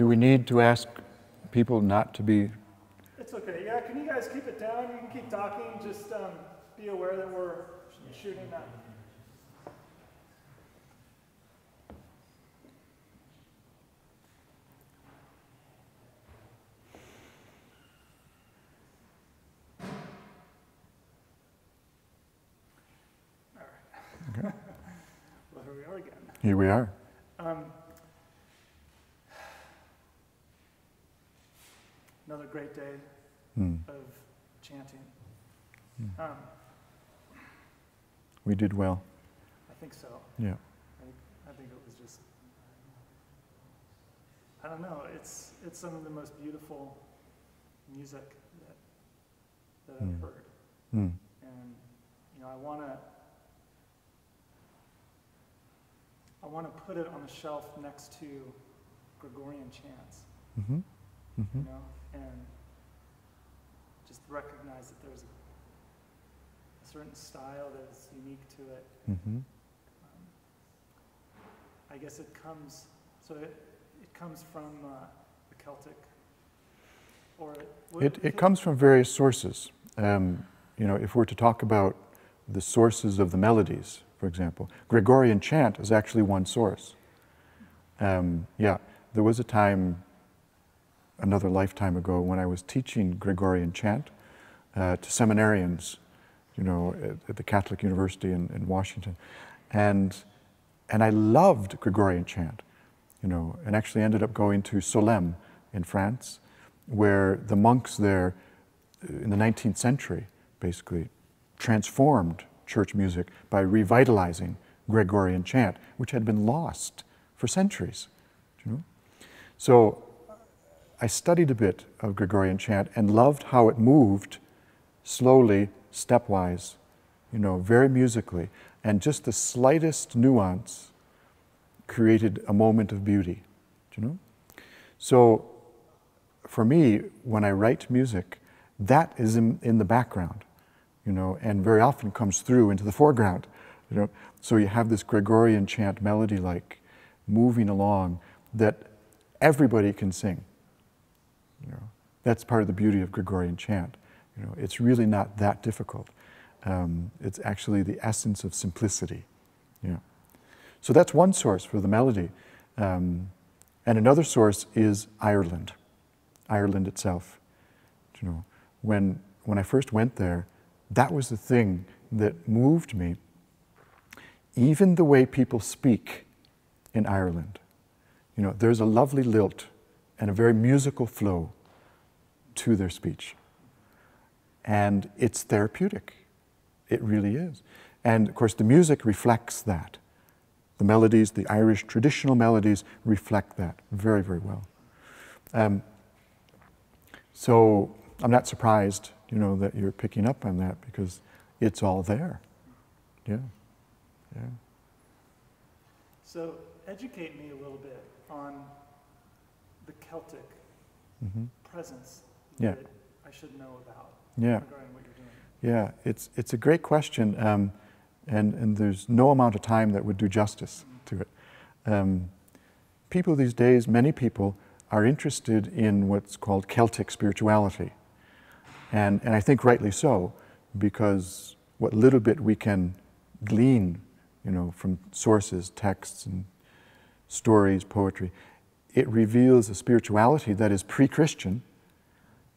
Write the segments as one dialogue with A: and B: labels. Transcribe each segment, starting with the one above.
A: Do we need to ask people not to be?
B: It's okay. Yeah, can you guys keep it down? You can keep talking. Just be aware that we're shooting that. All right.
A: Okay.
B: Well, here we are again.
A: Here we are.
B: Another great day of chanting.
A: We did well.
B: I think so.
A: Yeah.
B: I think it was just, I don't know, it's some of the most beautiful music that I've heard. And, you know, I want to put it on the shelf next to Gregorian chants. You know, and just recognize that there's a certain style that is unique to it. I guess it comes from the Celtic, or
A: it comes from various sources. You know, if we're to talk about the sources of the melodies, for example, Gregorian chant is actually one source. Yeah, there was a time, another lifetime ago, when I was teaching Gregorian chant to seminarians, you know, at the Catholic University in Washington, and I loved Gregorian chant, you know, and actually ended up going to Solesmes in France, where the monks there in the 19th century basically transformed church music by revitalizing Gregorian chant, which had been lost for centuries, you know. So I studied a bit of Gregorian chant and loved how it moved slowly, stepwise, you know, very musically. And just the slightest nuance created a moment of beauty, you know? So for me, when I write music, that is in the background, you know, and very often comes through into the foreground, you know. So you have this Gregorian chant melody like moving along that everybody can sing. You know, that's part of the beauty of Gregorian chant. You know, it's really not that difficult. It's actually the essence of simplicity. Yeah. So that's one source for the melody. And another source is Ireland, Ireland itself. You know, when I first went there, that was the thing that moved me. Even the way people speak in Ireland. You know, there's a lovely lilt and a very musical flow to their speech. And it's therapeutic. It really is. And of course the music reflects that. The melodies, the Irish traditional melodies reflect that very, very well. So I'm not surprised, you know, that you're picking up on that because it's all there. Yeah, yeah.
B: So educate me a little bit on the Celtic presence that I should know about regarding what you're doing.
A: Yeah, it's a great question, and there's no amount of time that would do justice to it. People these days, many people, are interested in what's called Celtic spirituality. And I think rightly so, because what little bit we can glean, you know, from sources, texts, and stories, poetry, it reveals a spirituality that is pre-Christian,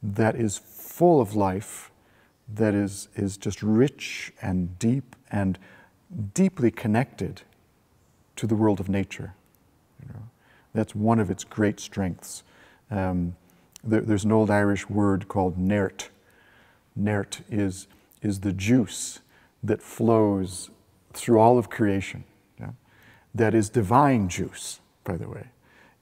A: that is full of life, that is just rich and deep and deeply connected to the world of nature. You know, that's one of its great strengths. There's an old Irish word called nairt. Nairt is the juice that flows through all of creation. Yeah? That is divine juice, by the way.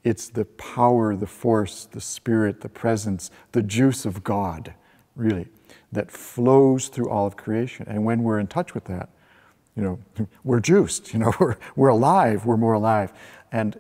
A: It's the power, the force, the spirit, the presence, the juice of God, really, that flows through all of creation. And when we're in touch with that, you know, we're juiced, you know, we're alive, we're more alive. And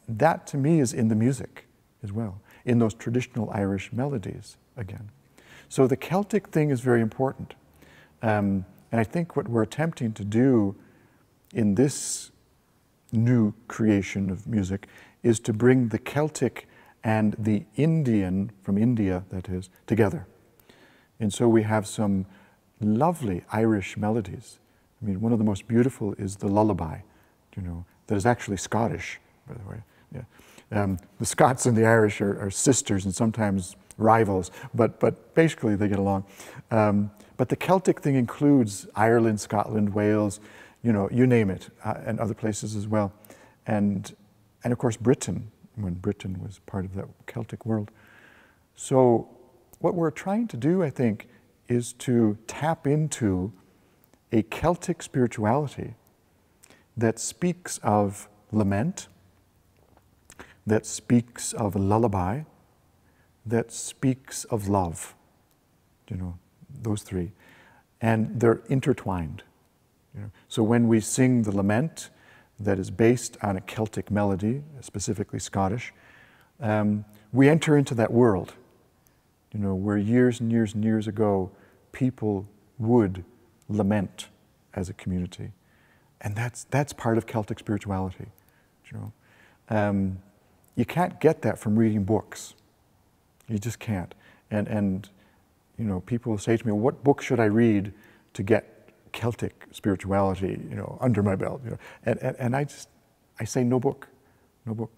A: that to me is in the music as well, in those traditional Irish melodies again. So the Celtic thing is very important. And I think what we're attempting to do in this new creation of music is to bring the Celtic and the Indian, from India that is, together. And so we have some lovely Irish melodies. I mean, one of the most beautiful is the lullaby, you know, that is actually Scottish, by the way. Yeah. The Scots and the Irish are sisters and sometimes rivals, but basically they get along. But the Celtic thing includes Ireland, Scotland, Wales, you know, you name it, and other places as well. And of course Britain, when Britain was part of that Celtic world. So what we're trying to do, I think, is to tap into a Celtic spirituality that speaks of lament, that speaks of lullaby, that speaks of love, you know, those three. And they're intertwined. You know. So when we sing the lament that is based on a Celtic melody, specifically Scottish, we enter into that world, you know, where years and years and years ago, people would lament as a community. And that's part of Celtic spirituality, you know. You can't get that from reading books. You just can't. And you know, people say to me, what book should I read to get Celtic spirituality, you know, under my belt? You know? And I say no book, you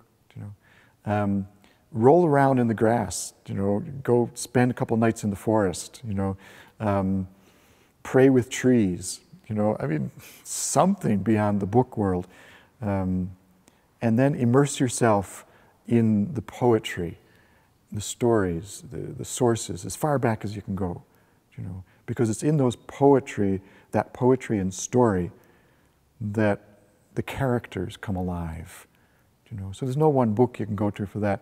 A: know. Roll around in the grass, you know, go spend a couple nights in the forest, you know, pray with trees, you know, I mean, something beyond the book world. And then immerse yourself in the poetry, the stories, the sources, as far back as you can go, you know, because it's in those poetry, that poetry and story, that the characters come alive, you know. So there's no one book you can go to for that,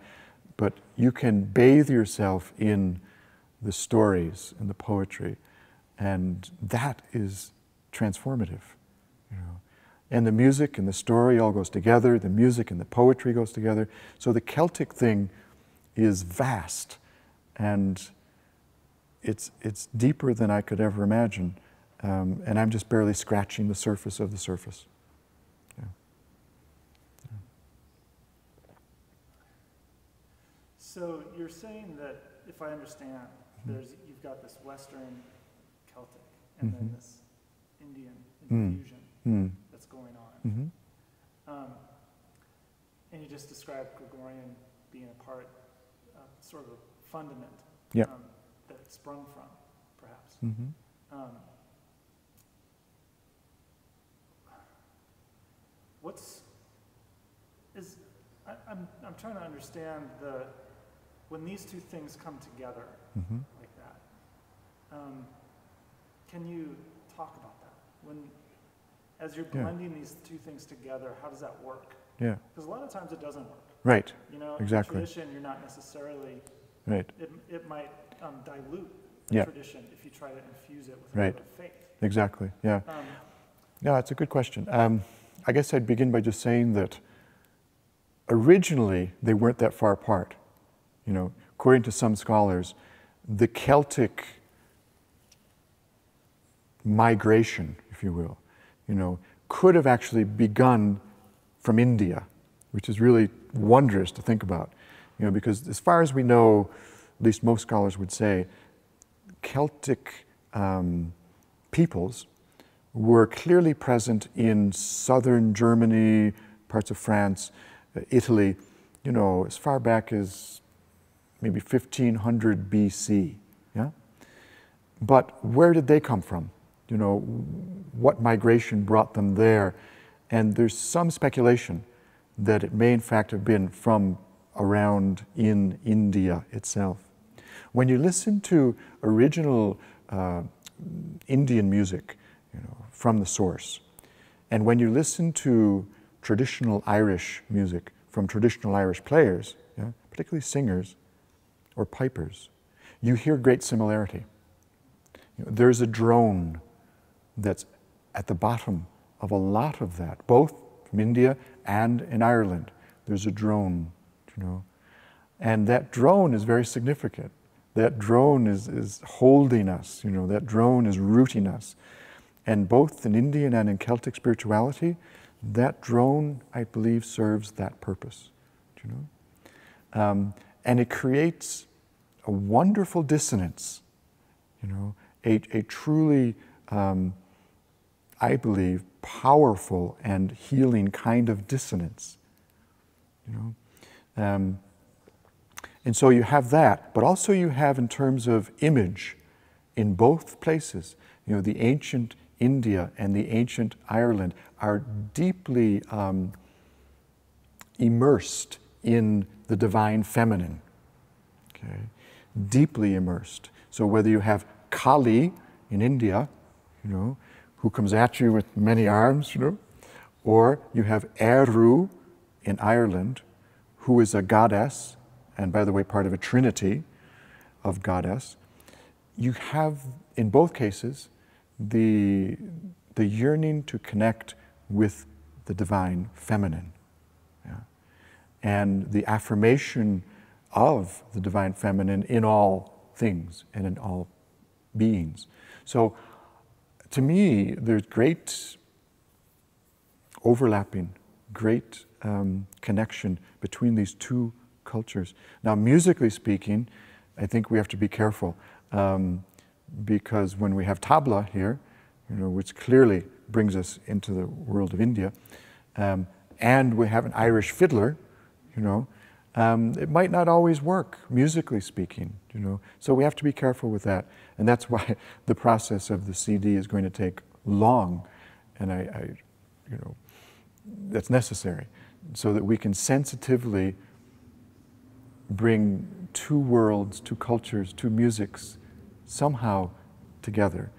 A: but you can bathe yourself in the stories and the poetry, and that is transformative, you know. And the music and the story all goes together, the music and the poetry goes together. So the Celtic thing is vast, and it's deeper than I could ever imagine, and I'm just barely scratching the surface of the surface. Yeah. Yeah.
B: So you're saying that, if I understand, you've got this Western Celtic and then this Indian infusion that's going on. And you just described Gregorian being a part, sort of a fundament that it sprung from, perhaps. I'm trying to understand when these two things come together like that. Can you talk about that? As you're blending these two things together, how does that work?
A: Yeah.
B: Because a lot of times it doesn't work.
A: Right.
B: You know,
A: exactly.
B: In tradition, you're not necessarily.
A: Right.
B: It might dilute the tradition if you try to infuse it with a little bit of faith.
A: Exactly. Yeah. Yeah, it's a good question. I guess I'd begin by just saying that originally they weren't that far apart. You know, according to some scholars, the Celtic migration, if you will, you know, could have actually begun from India, which is really wondrous to think about, you know, because as far as we know, at least most scholars would say, Celtic peoples were clearly present in southern Germany, parts of France, Italy, you know, as far back as maybe 1500 BC, yeah? But where did they come from? You know, what migration brought them there? And there's some speculation that it may in fact have been from around in India itself. When you listen to original Indian music, you know, from the source, and when you listen to traditional Irish music from traditional Irish players, yeah, particularly singers or pipers, you hear great similarity. You know, there's a drone that's at the bottom of a lot of that, both from India and in Ireland. There's a drone, you know, and that drone is very significant. That drone is holding us, you know, that drone is rooting us. And both in Indian and in Celtic spirituality, that drone, I believe, serves that purpose, you know. And it creates a wonderful dissonance, you know, a truly, I believe, powerful and healing kind of dissonance, you know. And so you have that, but also you have in terms of image in both places, you know, the ancient India and the ancient Ireland are deeply immersed in the divine feminine, okay? Deeply immersed. So whether you have Kali in India, you know, who comes at you with many arms, you know, or you have Eru in Ireland, who is a goddess, and by the way, part of a trinity of goddess, you have, in both cases, the yearning to connect with the divine feminine. Yeah? And the affirmation of the divine feminine in all things and in all beings. So, to me, there's great overlapping, great connection between these two cultures. Now, musically speaking, I think we have to be careful because when we have tabla here, you know, which clearly brings us into the world of India, and we have an Irish fiddler, you know, it might not always work, musically speaking, you know. So we have to be careful with that. And that's why the process of the CD is going to take long. And I you know, that's necessary so that we can sensitively bring two worlds, two cultures, two musics somehow together,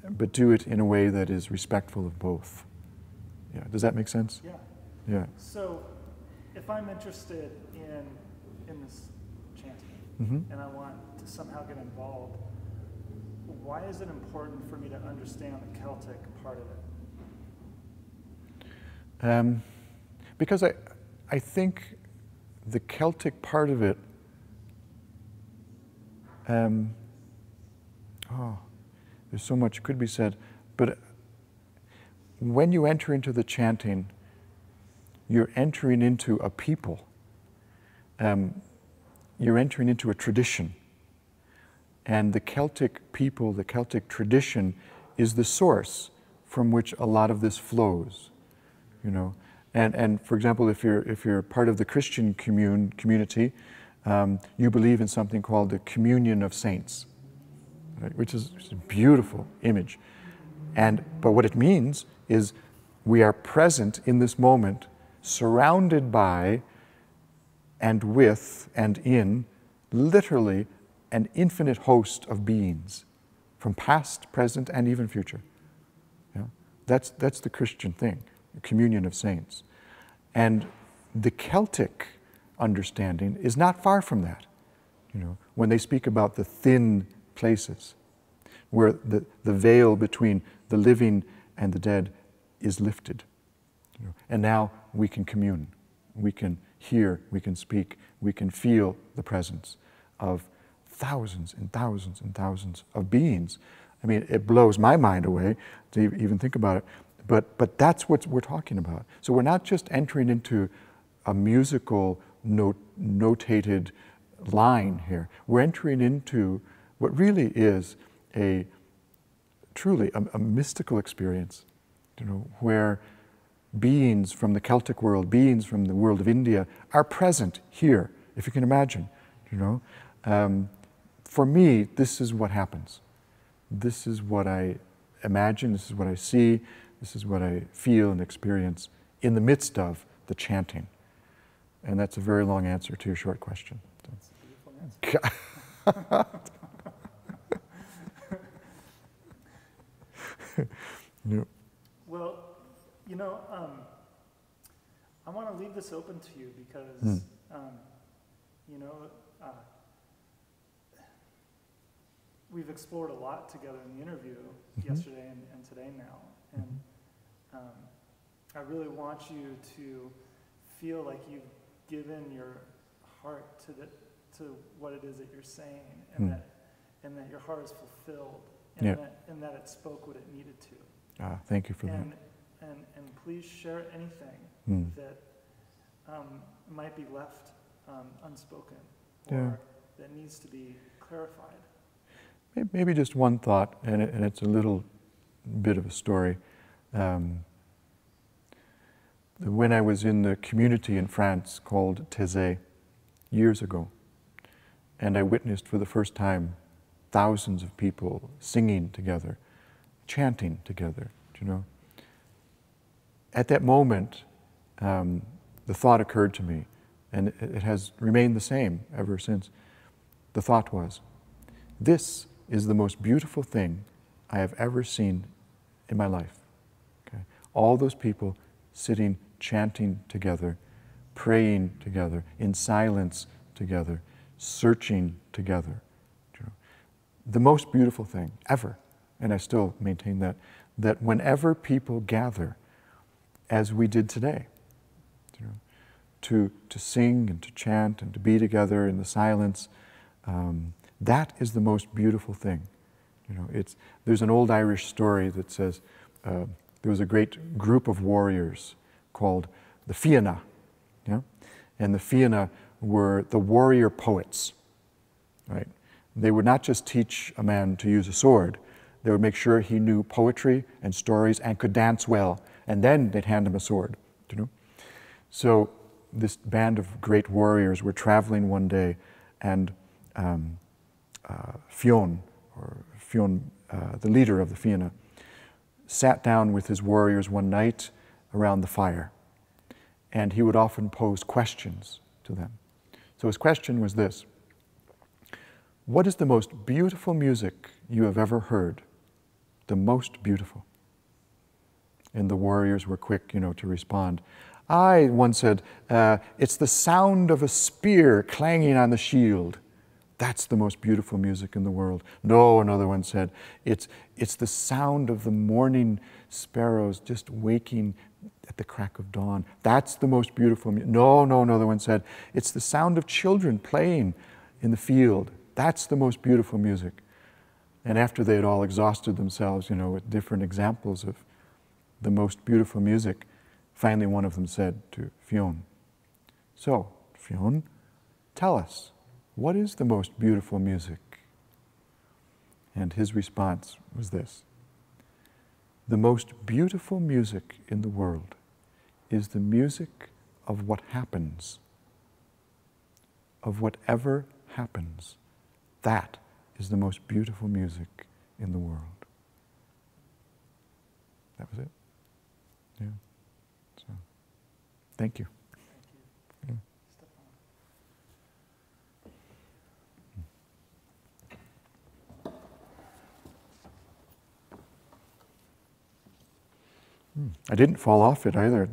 A: but do it in a way that is respectful of both. Yeah, does that make sense?
B: Yeah.
A: Yeah.
B: So, if I'm interested in this chanting,
A: Mm-hmm.
B: and I want to somehow get involved, why is it important for me to understand the Celtic part of it?
A: Because I think the Celtic part of it, there's so much could be said, but when you enter into the chanting, you're entering into a people. You're entering into a tradition. And the Celtic people, the Celtic tradition, is the source from which a lot of this flows, you know. And for example, if you're part of the Christian community, you believe in something called the communion of saints, right? Which is a beautiful image. But what it means is we are present in this moment, surrounded by and with and in literally an infinite host of beings from past, present, and even future. Yeah? That's the Christian thing, the communion of saints. And the Celtic understanding is not far from that. You know, when they speak about the thin places, where the veil between the living and the dead is lifted. You know, and now we can commune, we can hear, we can speak, we can feel the presence of thousands and thousands and thousands of beings. I mean, it blows my mind away to even think about it, but that's what we're talking about. So we're not just entering into a musical notated line here. We're entering into what really is truly a mystical experience, you know, where beings from the Celtic world, beings from the world of India are present here, if you can imagine, you know. For me, this is what happens. This is what I imagine, this is what I see, this is what I feel and experience in the midst of the chanting. And that's a very long answer to your short question.
B: That's a beautiful answer.
A: Yeah.
B: Well, you know, I want to leave this open to you because, you know, we've explored a lot together in the interview yesterday and today now. And I really want you to feel like you've given your heart to what it is that you're saying, and that your heart is fulfilled, and that it spoke what it needed to.
A: Thank you for that.
B: And please share anything that might be left unspoken. or that needs to be clarified?
A: Maybe just one thought, and it's a little bit of a story. When I was in the community in France called Thésée years ago, and I witnessed for the first time thousands of people singing together, chanting together, you know. At that moment, the thought occurred to me, and it has remained the same ever since. The thought was, this is the most beautiful thing I have ever seen in my life. Okay? All those people sitting, chanting together, praying together, in silence together, searching together. You know, the most beautiful thing ever, and I still maintain that whenever people gather, as we did today, you know, to sing and to chant and to be together in the silence, that is the most beautiful thing. You know, there's an old Irish story that says there was a great group of warriors called the Fianna, yeah? And the Fianna were the warrior poets, right? They would not just teach a man to use a sword, they would make sure he knew poetry and stories and could dance well, and then they'd hand him a sword, you know? So this band of great warriors were traveling one day, and Fionn, the leader of the Fianna, sat down with his warriors one night around the fire, and he would often pose questions to them. So his question was this: what is the most beautiful music you have ever heard? The most beautiful. And the warriors were quick, you know, to respond. One said, it's the sound of a spear clanging on the shield. That's the most beautiful music in the world. No, another one said, it's the sound of the morning sparrows just waking at the crack of dawn. That's the most beautiful music. No, another one said, it's the sound of children playing in the field. That's the most beautiful music. And after they had all exhausted themselves, you know, with different examples of the most beautiful music, finally one of them said to Fionn, so, Fionn, tell us, what is the most beautiful music? And his response was this: the most beautiful music in the world is the music of what happens, of whatever happens. That is the most beautiful music in the world. That was it. Yeah. So, thank you.
B: Thank you.
A: Yeah. Stefan. I didn't fall off it either.